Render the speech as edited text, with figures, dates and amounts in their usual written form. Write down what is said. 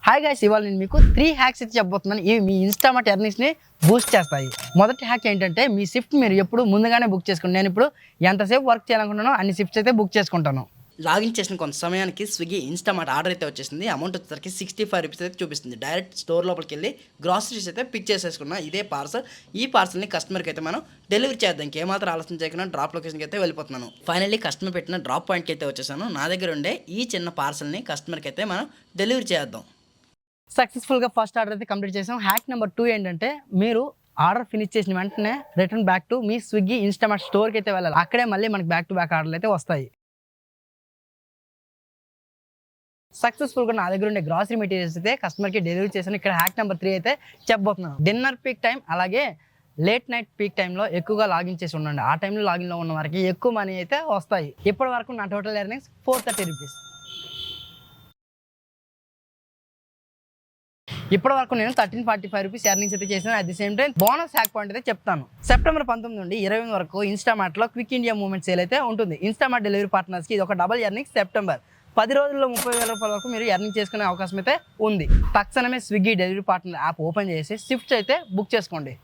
Hi guys, ఇవాళ నేను మీకు 3 హ్యాక్స్ అయితే చెప్పబోతున్నాను. ఇవి మీ ఇన్స్టామార్ట్ ఎర్నింగ్స్ని బూస్ట్ చేస్తాయి. మొదటి హ్యాక్ ఏంటంటే, మీ షిఫ్ట్ మీరు ఎప్పుడు ముందుగానే బుక్ చేసుకోండి. నేను ఇప్పుడు ఎంతసేపు వర్క్ చేయాలనుకుంటున్నానో అన్ని షిఫ్ట్స్ అయితే బుక్ చేసుకుంటాను. లాగిన్ చేసిన కొంత సమయానికి స్విగ్గీ ఇన్స్టామార్ట్ ఆర్డర్ అయితే వచ్చేసింది. అమౌంట్ వచ్చేసరికి 65 రూపీస్ అయితే చూపిస్తుంది. డైరెక్ట్ స్టోర్ లోపలికి వెళ్ళి గ్రాసరీస్ అయితే పిక్ చేసేసుకున్నా. ఇదే పార్సల్. ఈ పార్సల్ని కస్టమర్కి అయితే మనం డెలివరీ చేద్దాం. ఇంకేమాత్రం ఆలస్యం చేయకుండా డ్రాప్ లొకేషన్కి అయితే వెళ్ళిపోతున్నాను. ఫైనల్లీ కస్టమర్ పెట్టిన డ్రాప్ పాయింట్కి అయితే వచ్చేసాను. నా దగ్గర ఉండే ఈ చిన్న పార్సల్ని కస్టమర్కి అయితే మనం డెలివరీ చేద్దాం. సక్సెస్ఫుల్గా ఫస్ట్ ఆర్డర్ అయితే కంప్లీట్ చేసాం. హ్యాక్ నెంబర్ 2 ఏంటంటే, మీరు ఆర్డర్ ఫినిష్ చేసిన వెంటనే return back to me Swiggy Instamart స్టోర్కి అయితే వెళ్ళాలి. అక్కడే మళ్ళీ మనకి బ్యాక్ టు బ్యాక్ ఆర్డర్లు అయితే వస్తాయి. సక్సెస్ఫుల్గా నా దగ్గర ఉండే గ్రాసరీ మెటీరియల్స్ అయితే కస్టమర్కి డెలివరీ చేశాను. ఇక్కడ హ్యాక్ నెంబర్ 3 అయితే చెప్పబోతున్నాను. డిన్నర్ పీక్ టైం అలాగే లేట్ నైట్ పీక్ టైంలో ఎక్కువగా లాగిన్ చేసి ఉండండి. ఆ టైంలో లాగిన్లో ఉన్న వారికి ఎక్కువ మనీ అయితే వస్తాయి. ఇప్పటి వరకు నా టోటల్ ఎర్నింగ్స్ 430 రూపీస్. ఇప్పటి వరకు నేను 1345 రూపీస్ ఎర్నింగ్స్ అయితే చేశాను. At the same time bonus hack point అయితే చెప్తాను. సెప్టెంబర్ 19 నుండి 20 వరకు ఇన్స్టామార్ట్లో క్విక్ ఇండియా మూవ్మెంట్ సేల్ అయితే ఉంటుంది. ఇన్స్టామార్ట్ డెలివరీ పార్ట్నర్స్కి ఇది ఒక డబల్ ఎర్నింగ్స్. సెప్టెంబర్ 10 రోజుల్లో 30,000 రూపాయల వరకు మీరు ఎర్నింగ్ చేసుకునే అవకాశం అయితే ఉంది. తక్షణమే Swiggy delivery partner app open చేసి షిఫ్ట్స్ అయితే బుక్ చేసుకోండి.